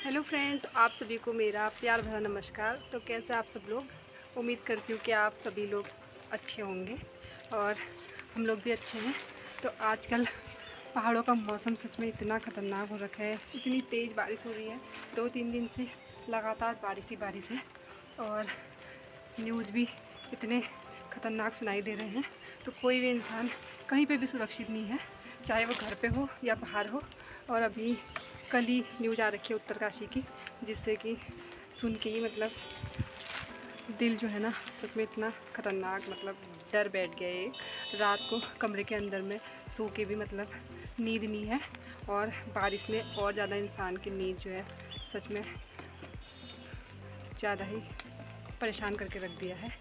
Hello friends, आप सभी को मेरा प्यार भरा नमस्कार। तो कैसे आप सब लोग? उम्मीद करती हूँ कि आप सभी लोग अच्छे होंगे और हम लोग भी अच्छे हैं। तो आजकल पहाड़ों का मौसम सच में इतना ख़तरनाक हो रखा है, इतनी तेज़ बारिश हो रही है। 2-3 दिन से लगातार बारिश ही बारिश है और न्यूज़ भी इतने ख़तरनाक सुनाई दे रहे हैं। तो कोई भी इंसान कहीं पे भी सुरक्षित नहीं है, चाहे वो घर पे हो या बाहर हो। और अभी कल ही न्यूज़ आ रखी है उत्तरकाशी की, जिससे कि सुन के ही दिल जो है ना, सच में इतना ख़तरनाक डर बैठ गया है। रात को कमरे के अंदर में सो के भी नींद नहीं है और बारिश ने और ज़्यादा इंसान की नींद जो है सच में ज़्यादा ही परेशान करके रख दिया है।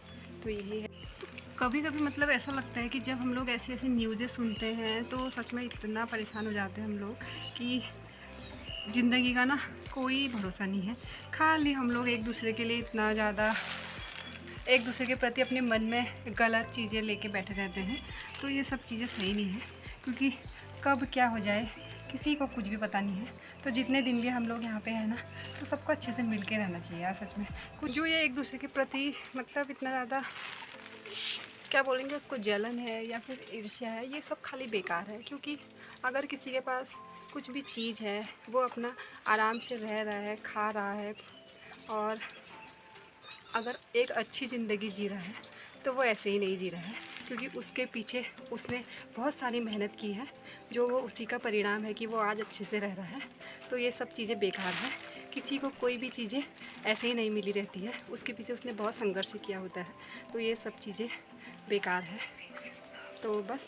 तो यही है, कभी कभी ऐसा लगता है कि जब हम लोग ऐसी ऐसी न्यूज़ें सुनते हैं तो सच में इतना परेशान हो जाते हैं हम लोग कि ज़िंदगी का ना कोई भरोसा नहीं है। खाली हम लोग एक दूसरे के लिए इतना ज़्यादा एक दूसरे के प्रति अपने मन में गलत चीज़ें लेके बैठे रहते हैं। तो ये सब चीज़ें सही नहीं है, क्योंकि कब क्या हो जाए किसी को कुछ भी पता नहीं है। तो जितने दिन भी हम लोग यहाँ पे हैं ना, तो सबको अच्छे से मिल के रहना चाहिए यार। सच में कुछ जो ये एक दूसरे के प्रति इतना ज़्यादा क्या बोलेंगे उसको, जलन है या फिर ईर्ष्या है, ये सब खाली बेकार है। क्योंकि अगर किसी के पास कुछ भी चीज़ है, वो अपना आराम से रह रहा है, खा रहा है और अगर एक अच्छी ज़िंदगी जी रहा है, तो वो ऐसे ही नहीं जी रहा है, क्योंकि उसके पीछे उसने बहुत सारी मेहनत की है, जो वो उसी का परिणाम है कि वो आज अच्छे से रह रहा है। तो ये सब चीज़ें बेकार है। किसी को कोई भी चीज़ें ऐसे ही नहीं मिली रहती है, उसके पीछे उसने बहुत संघर्ष किया होता है। तो ये सब चीज़ें बेकार है। तो बस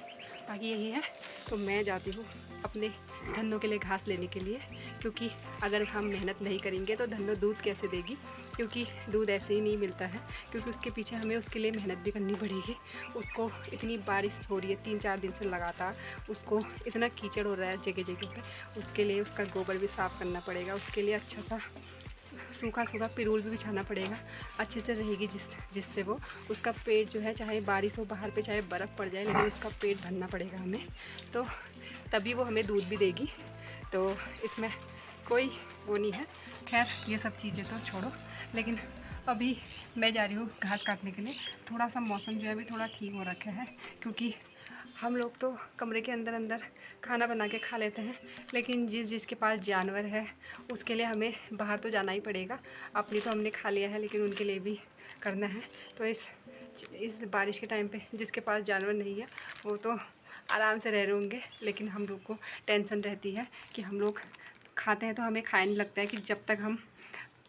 बाकी यही है। तो मैं जाती हूँ अपने धन्नों के लिए घास लेने के लिए, क्योंकि अगर हम मेहनत नहीं करेंगे तो धन्नो दूध कैसे देगी, क्योंकि दूध ऐसे ही नहीं मिलता है, क्योंकि उसके पीछे हमें उसके लिए मेहनत भी करनी पड़ेगी। उसको इतनी बारिश हो रही है 3-4 दिन से लगातार, उसको इतना कीचड़ हो रहा है जगह जगह पे, उसके लिए उसका गोबर भी साफ़ करना पड़ेगा, उसके लिए अच्छा सा सूखा सूखा पिरूल भी बिछाना पड़ेगा, अच्छे से रहेगी जिससे वो उसका पेट जो है, चाहे बारिश हो बाहर पे, चाहे बर्फ़ पड़ जाए, लेकिन उसका पेट भरना पड़ेगा हमें। तो तभी वो हमें दूध भी देगी। तो इसमें कोई वो नहीं है। खैर ये सब चीज़ें तो छोड़ो, लेकिन अभी मैं जा रही हूँ घास काटने के लिए। थोड़ा सा मौसम जो है अभी थोड़ा ठीक हो रखा है, क्योंकि हम लोग तो कमरे के अंदर अंदर खाना बना के खा लेते हैं, लेकिन जिसके पास जानवर है उसके लिए हमें बाहर तो जाना ही पड़ेगा। अपनी तो हमने खा लिया है, लेकिन उनके लिए भी करना है। तो इस बारिश के टाइम पे जिसके पास जानवर नहीं है वो तो आराम से रह रहे होंगे, लेकिन हम लोग को टेंशन रहती है कि हम लोग खाते हैं तो हमें खाया नहीं लगता है कि जब तक हम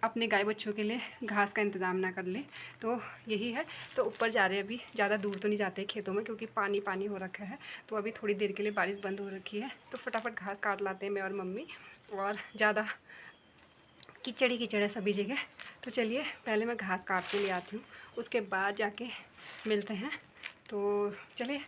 अपने गाय बच्चों के लिए घास का इंतज़ाम ना कर ले। तो यही है। तो ऊपर जा रहे हैं, अभी ज़्यादा दूर तो नहीं जाते खेतों में, क्योंकि पानी पानी हो रखा है। तो अभी थोड़ी देर के लिए बारिश बंद हो रखी है, तो फटाफट घास काट लाते हैं मैं और मम्मी। और ज़्यादा कीचड़ ही कीचड़ है सभी जगह। तो चलिए पहले मैं घास काट के ले आती हूँ, उसके बाद जाके मिलते हैं। तो चलिए।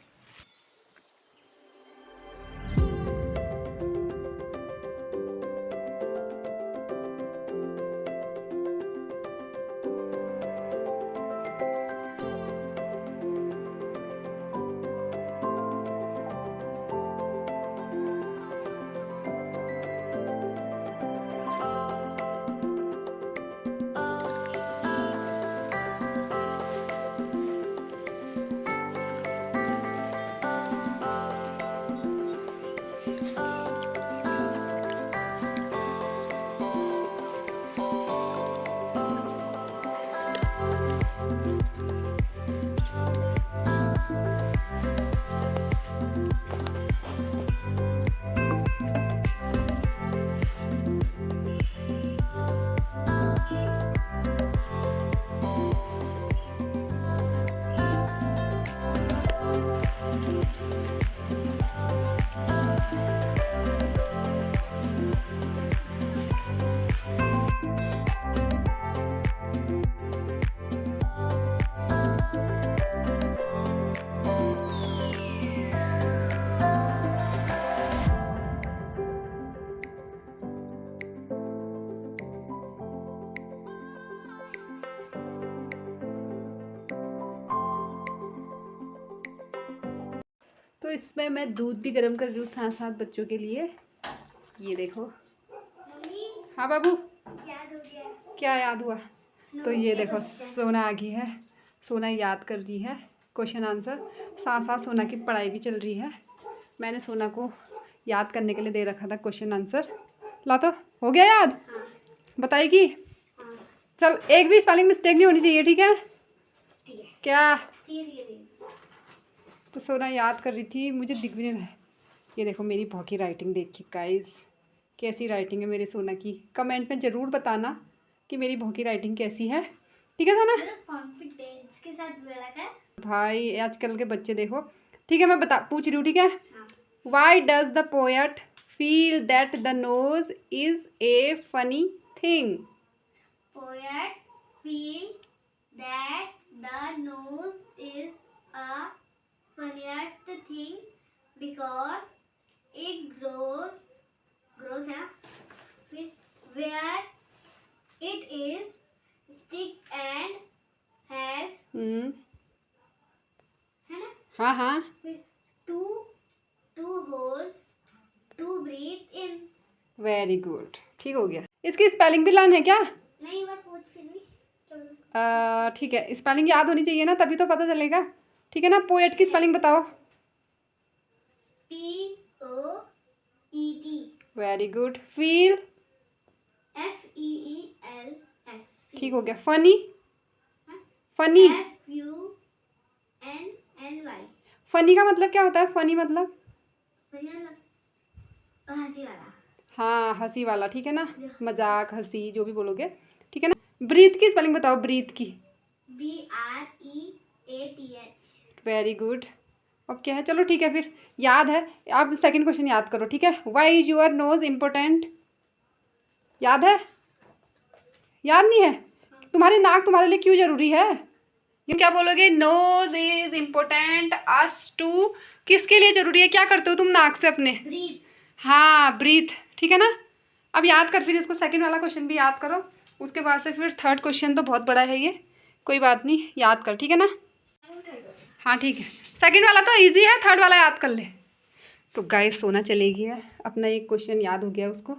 तो इसमें मैं दूध भी गर्म कर रही हूँ साथ साथ बच्चों के लिए। ये देखो। हाँ बाबू। याद हो गया। क्या याद हुआ? तो ये देखो सोना आ गई है, सोना याद कर रही है क्वेश्चन आंसर, साथ साथ सोना की पढ़ाई भी चल रही है। मैंने सोना को याद करने के लिए दे रखा था क्वेश्चन आंसर। ला तो हो गया याद? हाँ। बताएगी? हाँ। चल एक भी स्पेलिंग मिस्टेक नहीं होनी चाहिए, ठीक है? ठीक है। क्या? ठीक। तो सोना याद कर रही थी, मुझे दिख भी नहीं रहा है। ये देखो मेरी भौकी राइटिंग देखिए गाइस, कैसी राइटिंग है मेरे सोना की। कमेंट में ज़रूर बताना कि मेरी भौकी राइटिंग कैसी है, ठीक है सोना? कॉन्फिडेंस के साथ बोला कर भाई आजकल के बच्चे देखो। ठीक है मैं पूछ रही हूँ, ठीक है? हाँ। Why does the poet feel that the nose is a funny thing? Poet feel that the nose is a funniest thing because it grows where it is stick and has है ना? हाँ हाँ two holes to breathe in. Very good, ठीक हो गया। इसकी spelling भी लान है क्या? नहीं मैं पूछ फिर भी ठीक है, स्पेलिंग याद होनी चाहिए ना, तभी तो पता चलेगा, ठीक है ना? पोएट की स्पेलिंग बताओ। POET. Very good. Feel? FEELS. ठीक हो गया। फनी? फनी? FUNNY. फनी का मतलब क्या होता है? फनी मतलब? हंसी वाला। हाँ हंसी वाला, ठीक है ना? मजाक, हंसी, जो भी बोलोगे, ठीक है ना? ब्रीथ की स्पेलिंग बताओ, ब्रीथ की। BREATH. Very good. अब क्या है? चलो ठीक है फिर, याद है। आप सेकंड क्वेश्चन याद करो, ठीक है? Why is your nose important? याद है? याद नहीं है? तुम्हारी नाक तुम्हारे लिए क्यों जरूरी है? ये क्या बोलोगे? Nose is important us too, किसके लिए जरूरी है? क्या करते हो तुम नाक से अपने? ब्रीथ। हाँ ब्रीथ, ठीक है ना? अब याद कर फिर इसको, सेकंड वाला क्वेश्चन भी याद करो, उसके बाद से फिर थर्ड क्वेश्चन तो बहुत बड़ा है ये, कोई बात नहीं, याद कर, ठीक है ना? हाँ ठीक है, सेकंड वाला तो इजी है, थर्ड वाला याद कर ले। तो गाइस सोना चलेगी है, अपना एक क्वेश्चन याद हो गया उसको,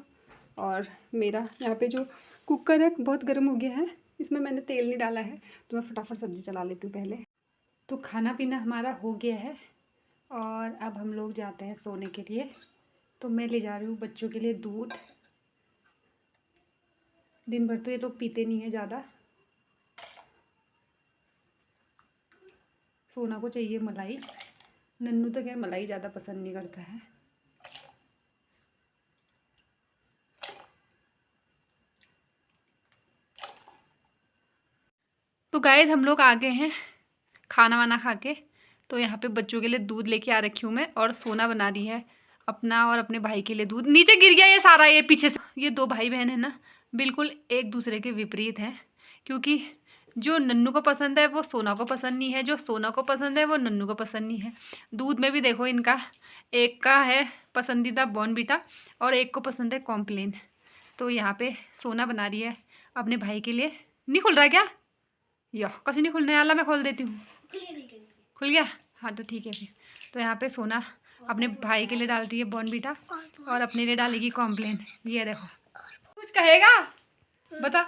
और मेरा यहाँ पे जो कुकर है बहुत गर्म हो गया है, इसमें मैंने तेल नहीं डाला है, तो मैं फटाफट सब्ज़ी चला लेती हूँ पहले। तो खाना पीना हमारा हो गया है और अब हम लोग जाते हैं सोने के लिए। तो मैं ले जा रही हूँ बच्चों के लिए दूध, दिन भर तो ये लोग पीते नहीं है ज़्यादा। सोना को चाहिए मलाई, नन्नू तो खैर मलाई ज़्यादा पसंद नहीं करता है। तो गाइस हम लोग आ गए हैं खाना वाना खा के। तो यहाँ पे बच्चों के लिए दूध लेके आ रखी हूँ मैं, और सोना बना रही है अपना और अपने भाई के लिए दूध। नीचे गिर गया ये सारा, ये पीछे से। ये दो भाई बहन है ना, बिल्कुल एक दूसरे के विपरीत हैं, क्योंकि जो नन्नू को पसंद है वो सोना को पसंद नहीं है, जो सोना को पसंद है वो नन्नू को पसंद नहीं है। दूध में भी देखो इनका, एक का है पसंदीदा बॉर्नवीटा और एक को पसंद है कॉम्प्लेन। तो यहाँ पे सोना बना रही है अपने भाई के लिए। नहीं खुल रहा है क्या? या कैसे नहीं खुलने वाला, मैं खोल देती हूँ। खुल गया? हाँ तो ठीक है फिर। तो यहाँ पे सोना अपने भाई के लिए डाल रही है बॉर्नवीटा और अपने लिए डालेगी कॉम्प्लेन। ये देखो, कुछ कहेगा? बता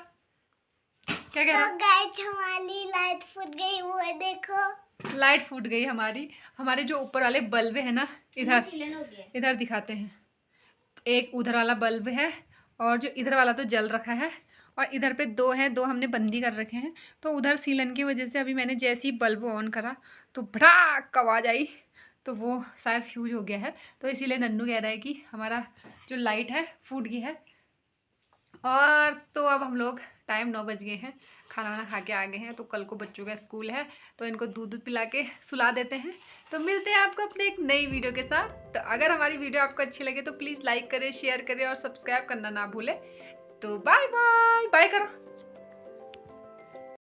क्या कह रहा? तो गाइस हमारी लाइट फूट गई, वो देखो लाइट फूट गई हमारी। हमारे जो ऊपर वाले बल्ब है ना, इधर दिखाते हैं। एक उधर वाला बल्ब है और जो इधर वाला तो जल रखा है, और इधर पे दो हैं, दो हमने बंदी कर रखे हैं। तो उधर सीलन की वजह से अभी मैंने जैसे ही बल्ब ऑन करा तो भड़ाक आवाज़ आई, तो वो शायद फ्यूज हो गया है। तो इसीलिए नन्नू कह रहा है कि हमारा जो लाइट है फूट गई है। और तो अब हम लोग टाइम 9 बज गए हैं, खाना वाना खा के आ गए हैं। तो कल को बच्चों का स्कूल है, तो इनको दूध पिला के सुला देते हैं। तो मिलते हैं आपको अपने एक नई वीडियो के साथ। तो अगर हमारी वीडियो आपको अच्छी लगे तो प्लीज़ लाइक करें, शेयर करें और सब्सक्राइब करना ना भूलें। तो बाय बाय, बाय करो।